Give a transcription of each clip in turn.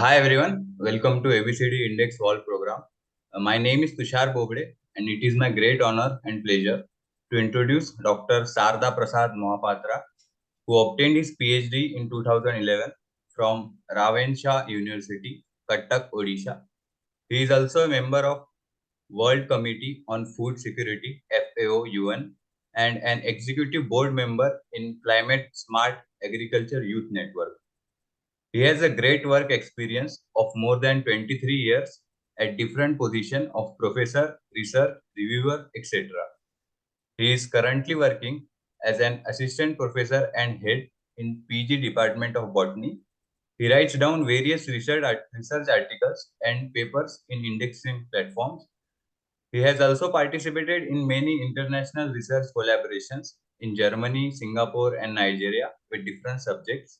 Hi everyone, welcome to ABCD Index Wall program. My name is Tushar Bobde and it is my great honor and pleasure to introduce Dr. SARADA Prasad Mohapatra, who obtained his PhD in 2011 from Ravenshaw University, Cuttack, Odisha. He is also a member of World Committee on Food Security FAO UN and an executive board member in Climate Smart Agriculture Youth Network. He has a great work experience of more than 23 years at different positions of professor, research, reviewer, etc. He is currently working as an assistant professor and head in PG Department of Botany. He writes down various research articles and papers in indexing platforms. He has also participated in many international research collaborations in Germany, Singapore, and Nigeria with different subjects.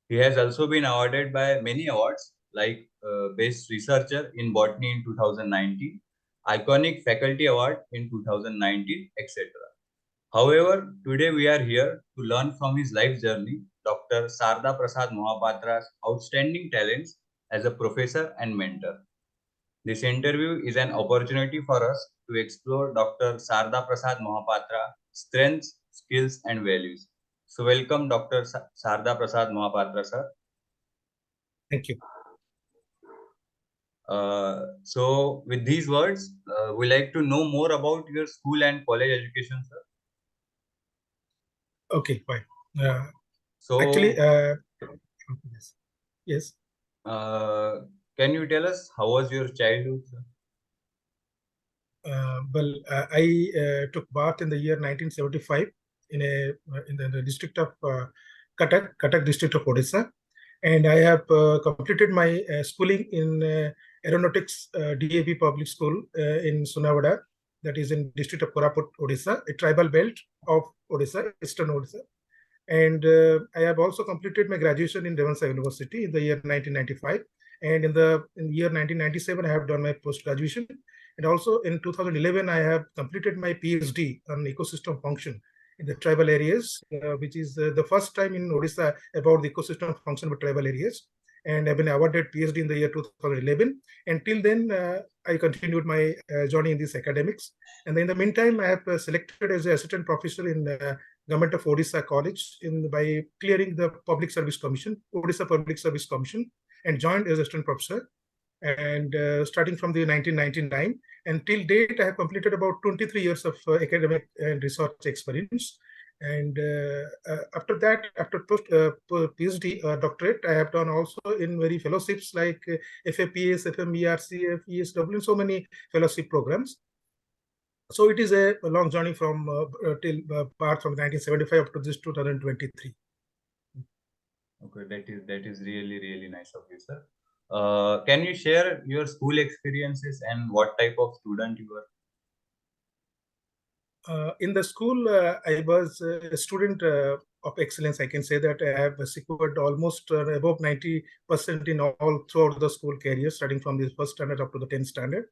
He has also been awarded by many awards like Best Researcher in Botany in 2019, Iconic Faculty Award in 2019, etc. However, today we are here to learn from his life journey, Dr. SARADA Prasad Mohapatra's outstanding talents as a professor and mentor. This interview is an opportunity for us to explore Dr. SARADA Prasad Mohapatra's strengths, skills, and values. So, welcome Dr. SARADA Prasad Mohapatra, sir. Thank you. So, with these words, we like to know more about your school and college education, sir. Okay, fine. Actually, yes. Can you tell us how was your childhood, sir? I took birth in the year 1975 in the district of Cuttack district of Odisha, and I have completed my schooling in Aeronautics DAV Public School in Sunavada, that is in district of Koraput, Odisha, a tribal belt of Odisha, Eastern Odisha. And I have also completed my graduation in Ravenshaw University in the year 1995. And in the year 1997, I have done my post-graduation. And also in 2011, I have completed my PhD on ecosystem function in the tribal areas, which is the first time in Odisha about the ecosystem function with tribal areas. And I've been awarded PhD in the year 2011. And till then, I continued my journey in these academics. And in the meantime, I have selected as an assistant professor in Government of Odisha College by clearing the Public Service Commission, Odisha Public Service Commission, and joined as assistant professor. And starting from the 1999 and till date, I have completed about 23 years of academic and research experience. And after that, after post PhD doctorate, I have done also in very fellowships like FAPS, FMERC, FESW, and so many fellowship programs. So it is a long journey from till part from 1975 up to this 2023. Okay, that is really nice of you, sir. Can you share your school experiences and what type of student you were? In the school, I was a student of excellence. I can say that I have secured almost above 90% in all throughout the school career, starting from the first standard up to the 10th standard,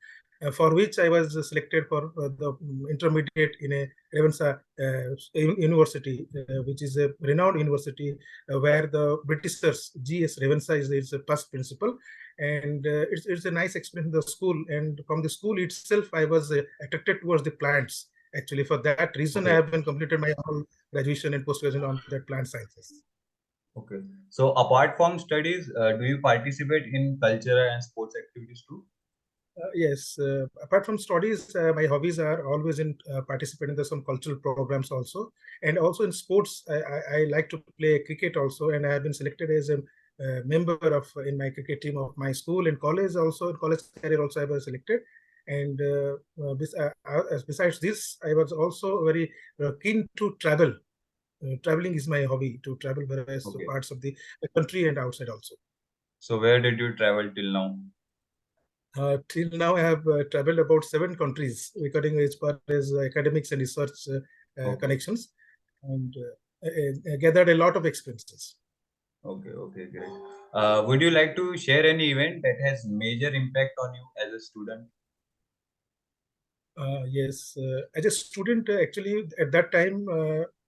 for which I was selected for the intermediate in a Ravenshaw University, which is a renowned university where the Britishers, G.S. Ravenshaw is the past principal. And it's a nice experience in the school. And from the school itself, I was attracted towards the plants. Actually, for that reason, okay, I have been completed my whole graduation and post-graduation on that plant sciences. Okay. So apart from studies, do you participate in cultural and sports activities too? Yes. Apart from studies, my hobbies are always in participating in some cultural programs also. And also in sports, I like to play cricket also. And I have been selected as a member of in my cricket team of my school and college also. In college career also I was selected. And besides this, I was also very keen to travel. Traveling is my hobby, to travel various parts of the country and outside also. So where did you travel till now? Till now, I have traveled about 7 countries, regarding as far as academics and research connections, and gathered a lot of experiences. Okay, great. Would you like to share any event that has major impact on you as a student? Yes, as a student, actually, at that time,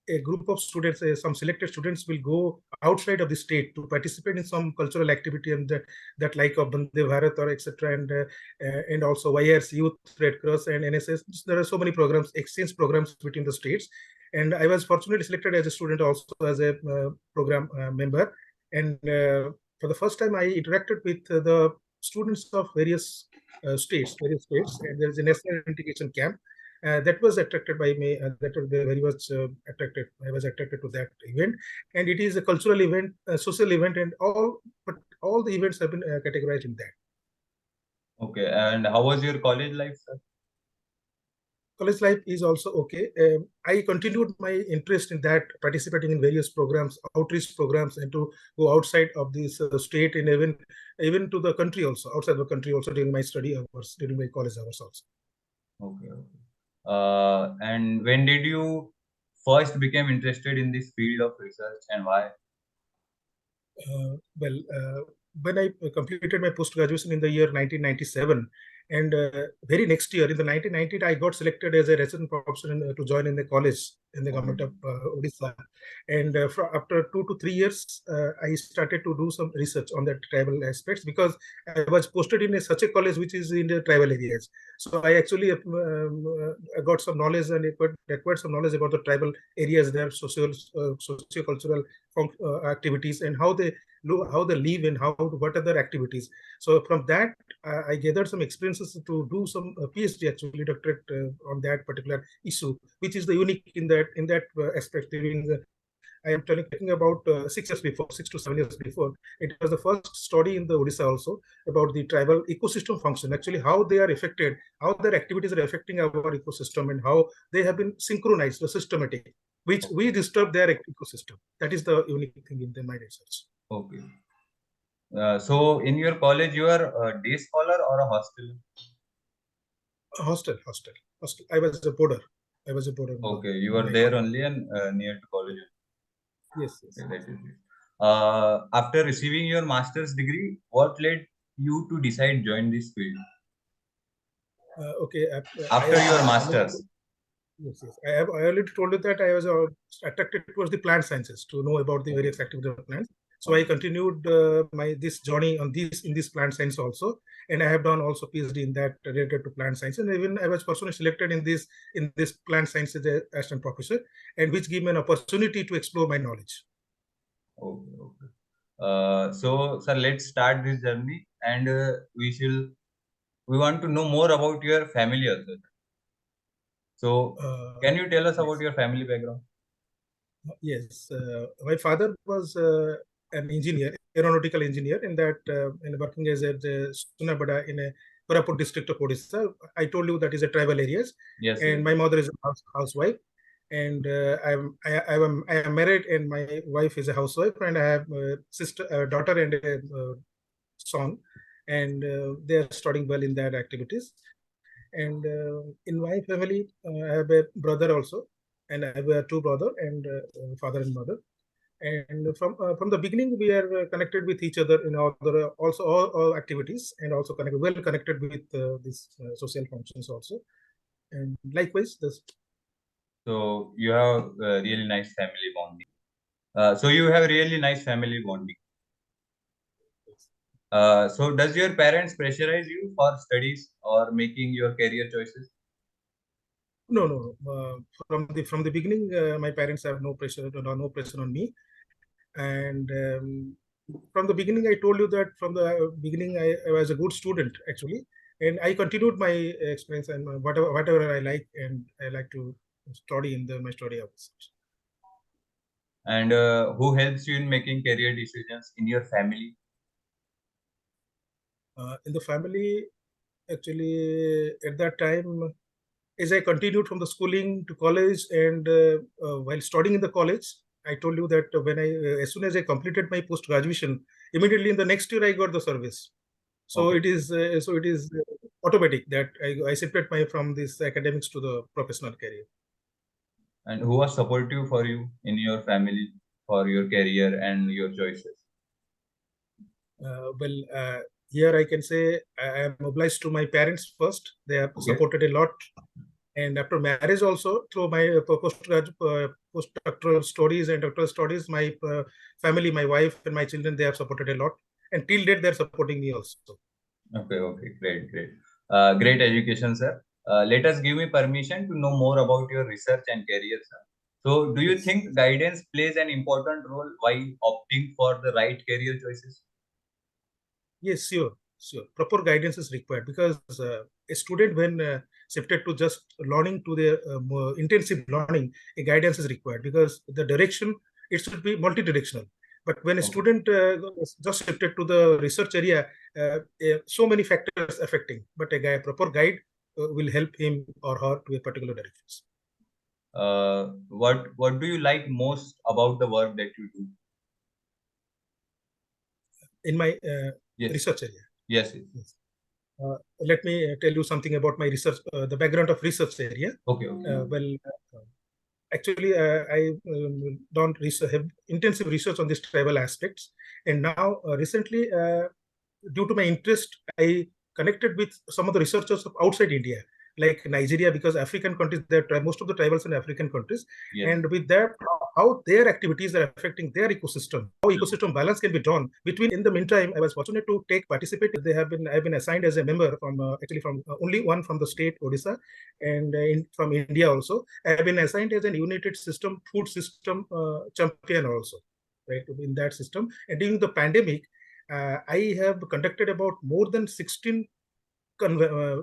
a group of students, some selected students will go outside of the state to participate in some cultural activity, and that like of Bande Bharat or etc. And also YRC, Youth Red Cross and NSS. There are so many programs, exchange programs between the states. And I was fortunately selected as a student, also as a program member. And for the first time, I interacted with the students of various states, and there is a national integration camp that was attracted by me. That was very much attracted. I was attracted to that event, and it is a cultural event, a social event, and all the events have been categorized in that. Okay, and how was your college life, sir? College life is also okay. I continued my interest in that, participating in various programs, outreach programs, and to go outside of this state, and even to the country also, outside the country also, during my study hours, during my college hours also. Okay, okay. And when did you first become interested in this field of research, and why? Well, when I completed my post-graduation in the year 1997, and very next year, in the 1990, I got selected as a resident professor to join in the college in the government of Odisha. And after 2 to 3 years, I started to do some research on the tribal aspects, because I was posted in such a college which is in the tribal areas. So I actually got some knowledge and acquired some knowledge about the tribal areas, their socio-cultural activities, and how they live, and what are their activities. So from that, I gathered some experiences to do some PhD, actually doctorate on that particular issue, which is the unique in that aspect. I am talking about 6 to 7 years before. It was the first study in the Odisha also about the tribal ecosystem function, actually how they are affected, how their activities are affecting our ecosystem, and how they have been synchronized or systematic, which we disturb their ecosystem. That is the unique thing in my research. Okay. So in your college, you are a day scholar or a hostel? Hostel. I was a boarder. Okay, you were there only and near to college. Yes. Okay, that is it. After receiving your master's degree, what led you to decide join this field? Okay. After your master's. Yes. I already told you that I was attracted towards the plant sciences, to know about the various activities of plants. So I continued this journey in this plant science also, and I have done also PhD in that related to plant science, and even I was personally selected in this plant science as an assistant professor, and which gave me an opportunity to explore my knowledge. Okay. So, sir, let's start this journey, and we want to know more about your family also. So, can you tell us about your family background? Yes, my father was an engineer, aeronautical engineer, and working as a Sunabada in a Koraput district of Odisha. I told you that is a tribal areas. Yes. And Yes. my mother is a housewife, and I am married, and my wife is a housewife, and I have a daughter, and a son, and they are studying well in their activities. And in my family, I have a brother also, and I have two brothers, and father and mother. And from the beginning, we are connected with each other in also all activities, and also well connected with these social functions also. And likewise, this. So you have really nice family bonding. So you have really nice family bonding. So does your parents pressurize you for studies or making your career choices? No. From the beginning, my parents have no pressure on me, and from the beginning, I told you that from the beginning, I was a good student actually, and I continued my experience, and whatever I like, and I like to study in my study hours. And who helps you in making career decisions in your family? In the family, actually, at that time, as I continued from the schooling to college, and while studying in the college, I told you that as soon as I completed my post graduation, immediately in the next year I got the service. So Okay. it is automatic that I separate from this academics to the professional career. And who was supportive for you in your family for your career and your choices? Here I can say I am obliged to my parents first. They have supported a lot, And after marriage also, through my postdoctoral studies and doctoral studies, my family, my wife and my children, they have supported a lot. And till date, they're supporting me also. Okay, okay, great, great. Great education, sir. Let us give me permission to know more about your research and career, sir. So, do you Yes. think guidance plays an important role while opting for the right career choices? Yes, sure, sure. Proper guidance is required because a student, when shifted to just learning to the more intensive learning, a guidance is required because the direction, it should be multi-directional. But when a Okay, student just shifted to the research area, so many factors affecting. But proper guide will help him or her to a particular direction. what do you like most about the work that you do? In my Yes, research area. yes, yes. Yes. Let me tell you something about my research, the background of research area. Okay, okay, Well, actually, I don't have intensive research on these tribal aspects. And now, recently, due to my interest, I connected with some of the researchers of outside India, like Nigeria, because African countries, most of the tribals in African countries, yes. and with that, how their activities are affecting their ecosystem, how ecosystem balance can be done between. In the meantime, I was fortunate to participate. I've been assigned as a member from actually from only one from the state Odisha, and from India also. I have been assigned as an united system food system champion also, right, in that system. And during the pandemic, I have conducted about more than 16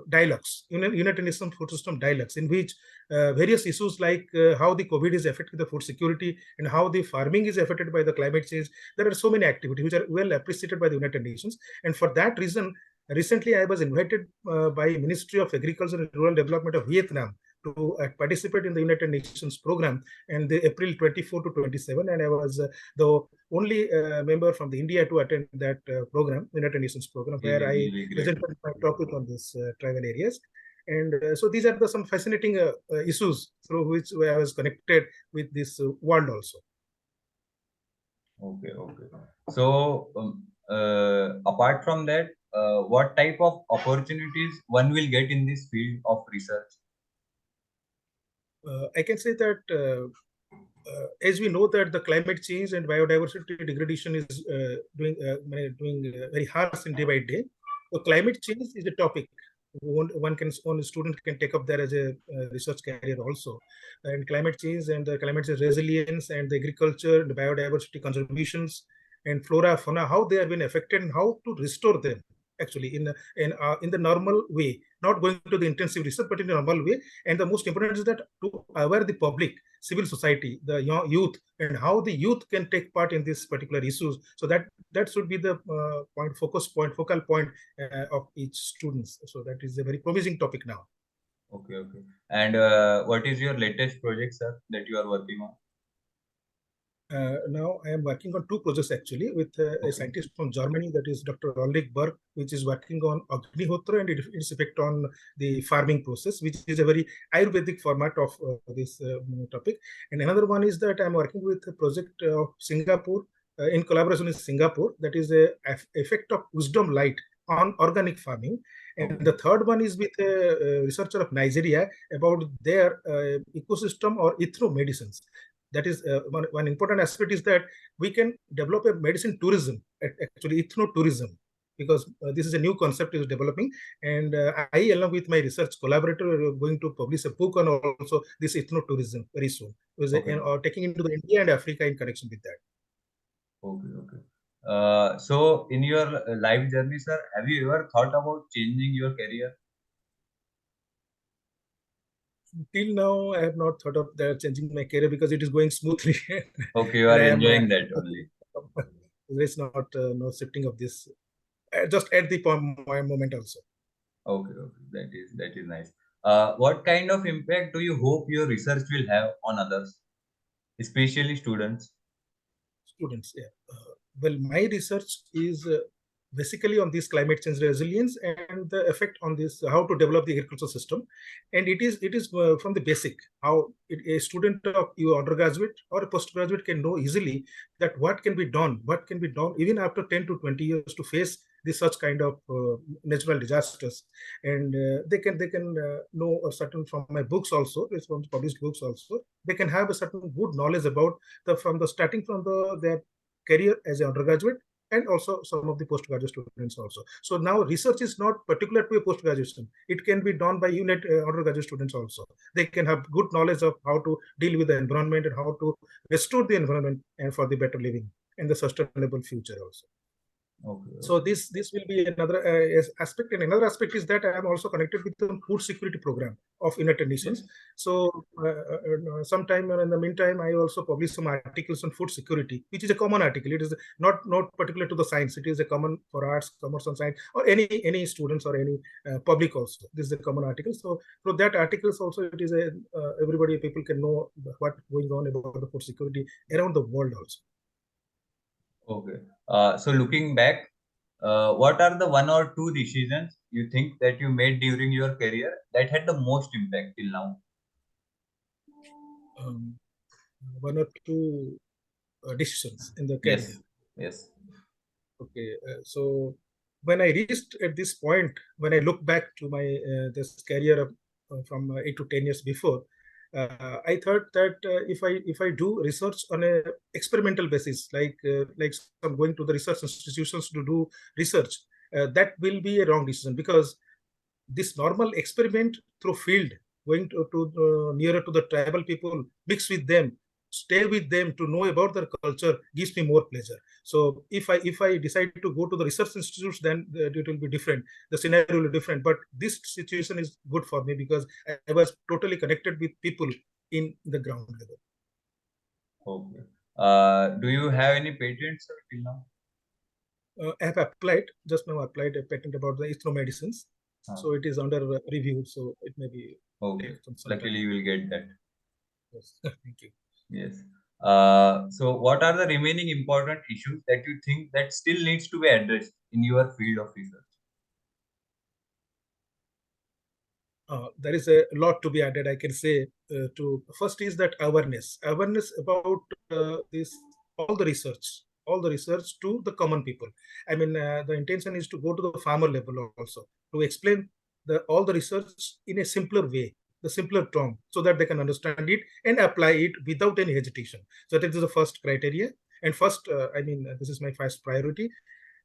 dialogues, United Nations Food System dialogues, in which various issues like how the COVID is affecting the food security and how the farming is affected by the climate change. There are so many activities which are well appreciated by the United Nations. And for that reason, recently I was invited by Ministry of Agriculture and Rural Development of Vietnam to participate in the United Nations program and the April 24 to 27. And I was the only member from the India to attend that program, United Nations program, where Really, I really great. presented my topic on this tribal areas. And so these are some fascinating issues through which I was connected with this world also. Okay, okay. So, apart from that, what type of opportunities one will get in this field of research? I can say that as we know that the climate change and biodiversity degradation is doing very harsh in day by day. So climate change is a topic one student can take up there as a research career also. And climate change and the climate change resilience and the agriculture, the biodiversity contributions and flora, fauna, how they have been affected and how to restore them actually in the normal way, not going to the intensive research, but in a normal way. And the most important is that to aware the public, civil society, the youth, and how the youth can take part in these particular issues. So that should be the focal point of each students. So that is a very promising topic now. Okay, okay. And what is your latest project, sir, that you are working on? Now I am working on two projects actually with a Okay, scientist from Germany, that is Dr. Ulrich Berg, which is working on Agnihotra and its effect on the farming process, which is a very Ayurvedic format of this topic. And another one is that I'm working with a project of Singapore in collaboration with Singapore, that is a effect of wisdom light on organic farming. And okay, the third one is with a researcher of Nigeria about their ecosystem or ethnomedicines. That is one important aspect is that we can develop a medicine tourism, actually ethnotourism, because this is a new concept is developing. And I, along with my research collaborator, are going to publish a book on also this ethnotourism very soon, okay, taking into the India and Africa in connection with that. okay, okay. So, in your life journey, sir, have you ever thought about changing your career? Till now, I have not thought of that changing my career because it is going smoothly, Okay, you and are I am. enjoying that only. There's not no shifting of this just at the moment also. Okay, okay, that is nice. What kind of impact do you hope your research will have on others, especially students? Students, yeah. Well, my research is basically on this climate change resilience and the effect on this, how to develop the agricultural system. And it is from the basic, how a student of your undergraduate or a postgraduate can know easily that what can be done even after 10 to 20 years to face this such kind of natural disasters, and they can know a certain from my books also, it's from published books also. They can have a certain good knowledge about the starting from their career as an undergraduate, and also some of the postgraduate students also. So now research is not particular to a postgraduation. It can be done by unit undergraduate students also. They can have good knowledge of how to deal with the environment and how to restore the environment and for the better living and the sustainable future also. Okay. So this will be another aspect, and another aspect is that I am also connected with the food security program of United Nations. Yes. So sometime in the meantime, I also publish some articles on food security, which is a common article. It is not particular to the science. It is a common for arts, commerce, and science, or any students or any public also. This is a common article. So that articles also, it is a everybody, people can know what going on about the food security around the world also. Okay. So looking back, what are the one or two decisions you think that you made during your career that had the most impact till now? One or two decisions in the career. Yes. Okay. So when I reached at this point, when I look back to my this career from 8 to 10 years before, I thought that if I do research on a experimental basis, like some going to the research institutions to do research, that will be a wrong decision, because this normal experiment through field, going to nearer to the tribal people, mix with them, stay with them to know about their culture, gives me more pleasure. So if I decide to go to the research institutes, then it will be different. The scenario will be different. But this situation is good for me because I was totally connected with people in the ground level. Okay. Do you have any patents till now? I have just now applied a patent about the ethnomedicines. So it is under review. So it may be. Okay. Luckily, you will get that. Yes. Thank you. Yes. So what are the remaining important issues that you think that still needs to be addressed in your field of research? There is a lot to be added, I can say. First is that awareness about this all the research to the common people. I mean, the intention is to go to the farmer level also, to explain all the research in a simpler way, the simpler term, so that they can understand it and apply it without any hesitation. So that is the first criteria. And first, this is my first priority.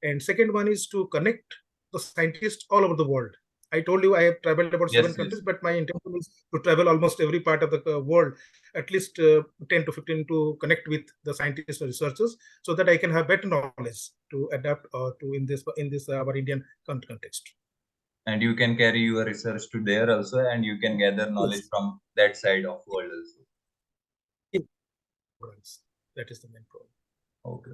And second one is to connect the scientists all over the world. I told you I have traveled about 7 countries, but my intention is to travel almost every part of the world, at least 10 to 15, to connect with the scientists or researchers, so that I can have better knowledge to adapt to in this our Indian context. And you can carry your research to there also, and you can gather knowledge from that side of world also. That is the main problem. Okay.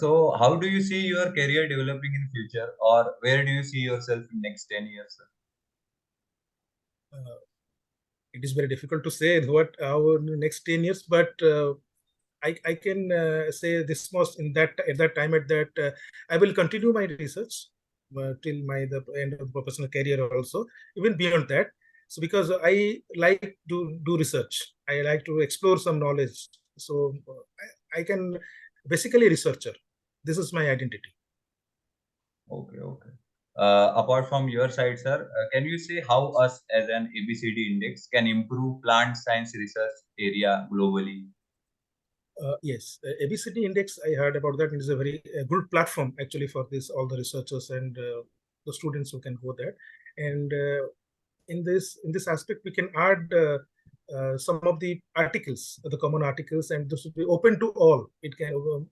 So how do you see your career developing in future, or where do you see yourself in next 10 years? It is very difficult to say what our next 10 years, but I can say this much at that time I will continue my research till the end of the professional career also, even beyond that. So because I like to do research, I like to explore some knowledge. So I can basically researcher. This is my identity. Okay. Apart from your side, sir, can you say how us as an ABCD index can improve plant science research area globally? Yes, ABCD index, I heard about that. It is a very good platform actually for all the researchers and the students who can go there. And in this aspect, we can add some of the articles, the common articles, and this will be open to all. It can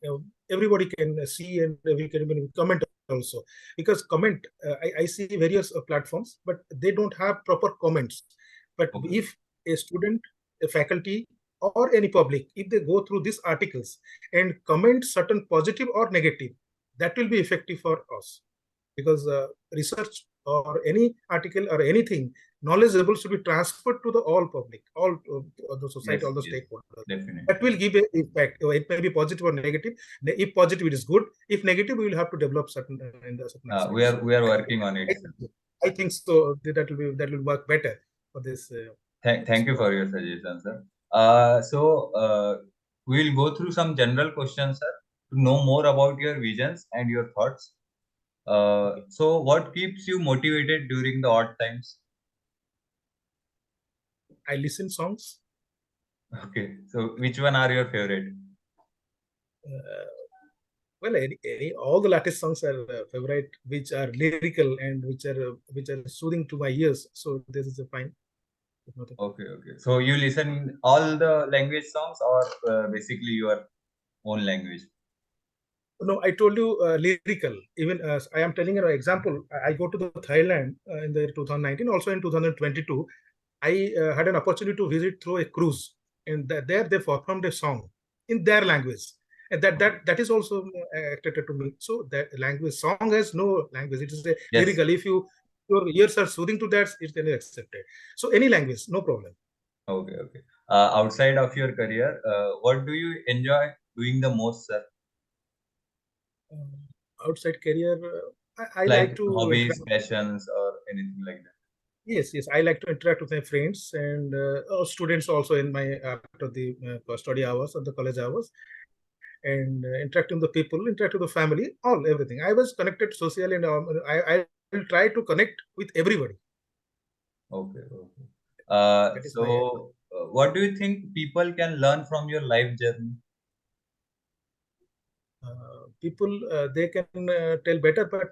everybody can see, and we can even comment also, because comment I see various platforms, but they don't have proper comments. But if a student, a faculty, or any public, if they go through these articles and comment certain positive or negative, that will be effective for us, because research or any article or anything knowledgeable should be transferred to the all public, all the society, all the stakeholders. Definitely. That will give an impact. It may be positive or negative. If positive, it is good. If negative, we will have to develop certain. We are working on it. I think so. That will work better for this. Thank you for your suggestion, sir. So we will go through some general questions, sir, to know more about your visions and your thoughts. So what keeps you motivated during the odd times? I listen songs. Okay, so which one are your favorite? Uh, well, all the latest songs are favorite, which are lyrical and which are soothing to my ears. So this is a fine. Okay, okay. So you listen all the language songs or basically your own language? No, I told you lyrical. Even I am telling you an example. I go to the Thailand in the year 2019, also in 2022. I had an opportunity to visit through a cruise, and there they performed a song in their language, and Okay. that is also attracted to me. So that language song has no language; it is a Yes. lyrical. If your ears are soothing to that, it can be accepted. So any language, no problem. Okay, okay. Outside of your career, what do you enjoy doing the most, sir? Outside career, I like Like to hobbies, interact. passions, or anything like that? Yes, yes, I like to interact with my friends and students also in my after the study hours or the college hours, and interact with the people, interact with the family, all everything. I was connected socially, and I will try to connect with everybody. Okay, okay. That is my What do you think people can learn from your life journey? people. They can tell better, but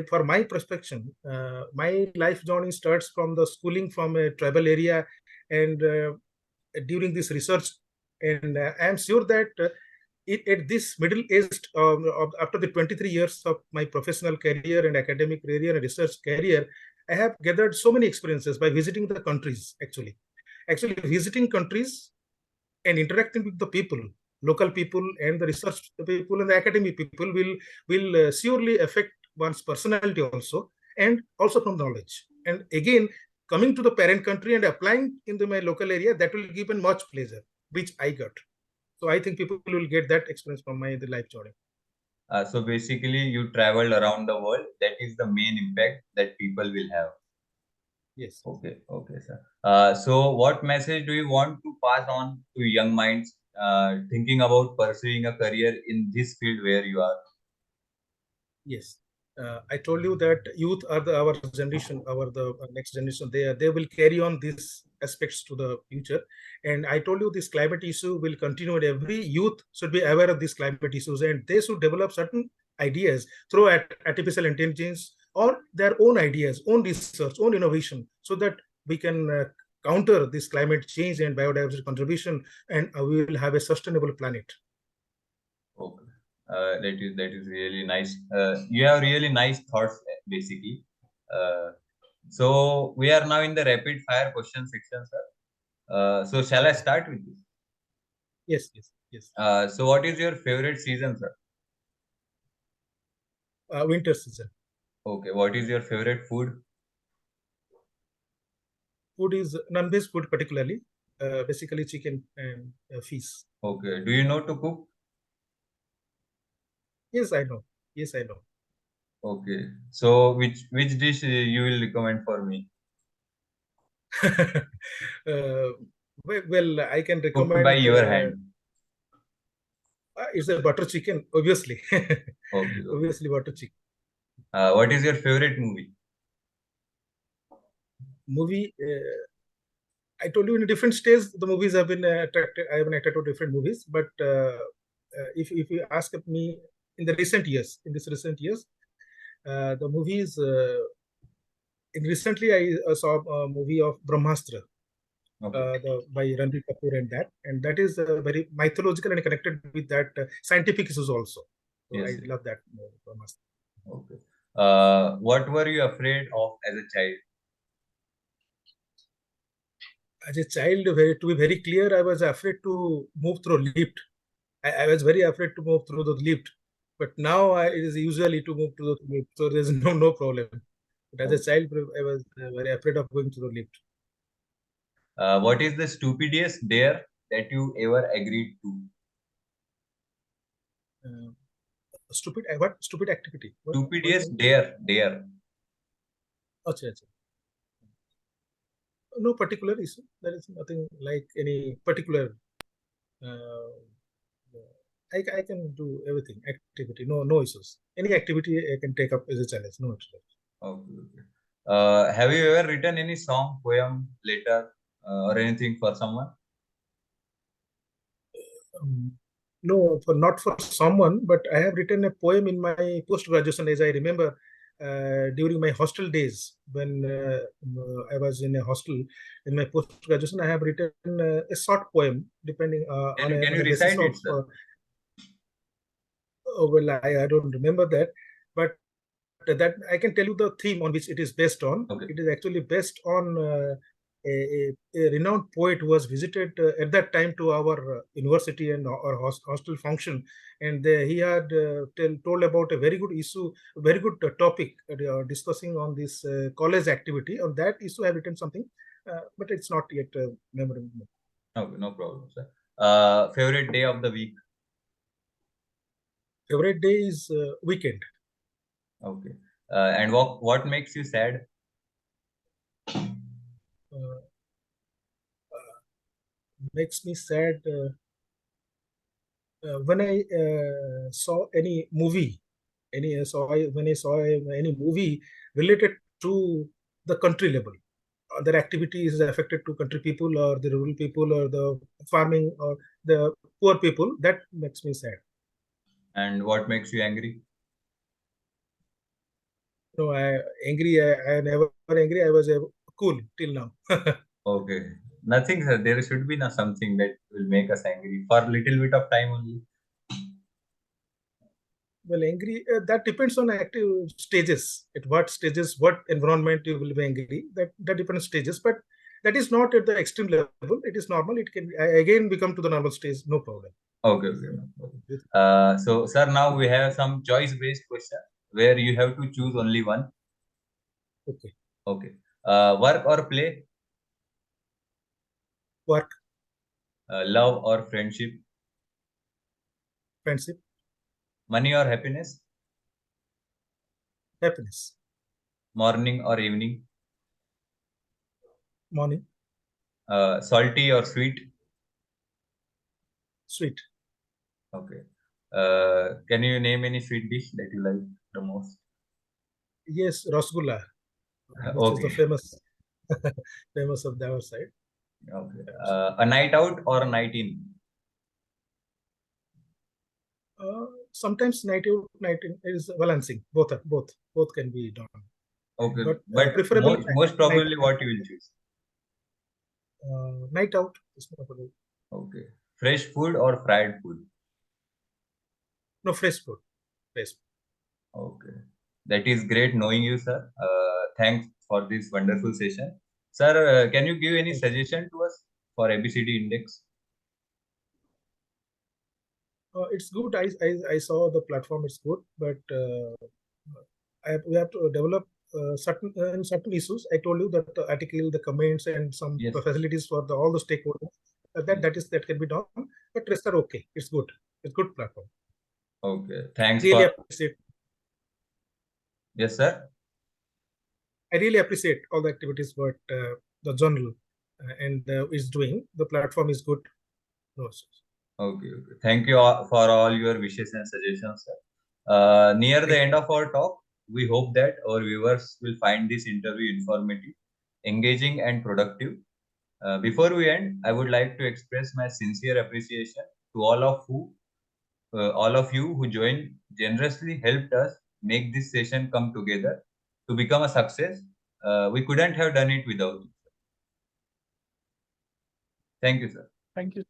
for my perspective, my life journey starts from the schooling from a tribal area, and during this research, and I am sure that at this middle age, after the 23 years of my professional career and academic career and research career, I have gathered so many experiences by visiting the countries. Actually visiting countries and interacting with the people, local people and the research people and the academic people will surely affect one's personality also, and also from knowledge. And again, coming to the parent country and applying in my local area, that will give me much pleasure, which I got. So I think people will get that experience from my the life journey. So basically, you traveled around the world. That is the main impact that people will have. Yes. Okay, okay, sir. So what message do you want to pass on to young minds thinking about pursuing a career in this field where you are? Yes. I told you that youth are our generation, the next generation. They will carry on these aspects to the future. And I told you this climate issue will continue, and every youth should be aware of these climate issues, and they should develop certain ideas through artificial intelligence or their own ideas, own research, own innovation, so that we can counter this climate change and biodiversity contribution, and we will have a sustainable planet. Okay. That is really nice. You have really nice thoughts, basically. Uh, so we are now in the rapid fire question section, sir. So shall I start with this? Yes, yes, yes. So what is your favorite season, sir? Winter season. Okay. What is your favorite food? Food is non-veg food, particularly, basically chicken and fish. Okay. Do you know to cook? Yes, I know. Yes, I know. Okay. So which dish you will recommend for me? uh, well, I can Cooked by recommend. your hand. It's a butter chicken, obviously. Okay. Okay. Obviously, butter chicken. What is your favorite movie? Movie. I told you in a different stage, the movies have been attracted. I have been attracted to different movies, but if you ask me in the recent years, the movies. Recently, I saw a movie of Brahmastra, Okay. by Ranbir Kapoor, and that is very mythological and connected with that scientific issues also. So Yes. I love that Brahmastra. Okay. What were you afraid of as a child? As a child, to be very clear, I was afraid to move through lift. I was very afraid to move through the lift, but now it is usually to move to the lift, so there's no problem. But as a Okay. child, I was very afraid of going to the lift. What is the stupidest dare that you ever agreed to? Uh, what stupid activity? What you Stupidest mean? dare. Acha, acha. No particular issue. There is nothing like any particular. Uh, I can do everything, activity, no issues. Any activity I can take up as a challenge, no issues. Okay, okay. Have you ever written any song, poem, letter, or anything for someone? Um, no, not for someone, but I have written a poem in my post-graduation, as I remember, during my hostel days when I was in a hostel. In my post-graduation, I have written a short poem, depending Can on you a basis recite of. it, sir? Well, I don't remember that, but that I can tell you the theme on which it is based on. Okay. It is actually based on a renowned poet who was visited at that time to our university and our hostel function, and he had told about a very good issue, very good topic discussing on this college activity. On that issue, I have written something, but it's not yet memorable. Okay, no problem, sir. Favorite day of the week? Favorite day is weekend. Okay. And what makes you sad? Uh, Makes me sad. When I saw any movie, when I saw any movie related to the country level, their activity is affected to country people or the rural people or the farming or the poor people, that makes me sad. And what makes you angry? No, I never angry. I was cool till now. Okay. Nothing, sir. There should be something that will make us angry for a little bit of time only. Well, angry, that depends on active stages. At what stages, what environment you will be angry. That depends stages, but that is not at the extreme level. It is normal. It can again become to the normal stage. No problem. Okay, okay, no problem. So, sir, now we have some choice-based question where you have to choose only one. Okay. Okay. Work or play? Work, Love or friendship? friendship, Money or happiness? happiness, Morning or evening? morning, Salty or sweet? sweet. Okay. Can you name any sweet dish that you like the most? Yes, Rasgulla, which is the Okay. famous famous of our side. Okay. A night out or a night in? Sometimes night out, night in is balancing. Both can be done, Okay. but But preferably most night probably what you will choose? night out is preferable. Okay. Fresh food or fried food? No, fresh food, fresh. Okay. That is great knowing you, sir. Thanks for this wonderful session. Sir, can you give any Thank you. suggestion to us for ABCD index? It's good. I saw the platform. It's good, but we have to develop certain issues. I told you that the article, the comments, and some Yes. facilities for all the stakeholders. That can be done. But rest are okay. It's good. It's good platform. Okay. Thanks Really for. appreciate. Yes, sir. I really appreciate all the activities what the journal and is doing. The platform is good. No issues. Okay, okay. Thank you for all your wishes and suggestions, sir. Near the Thank end you. of our talk, we hope that our viewers will find this interview informative, engaging, and productive. Before we end, I would like to express my sincere appreciation to all of you who joined generously helped us make this session come together to become a success. We couldn't have done it without you. Thank you, sir. Thank you.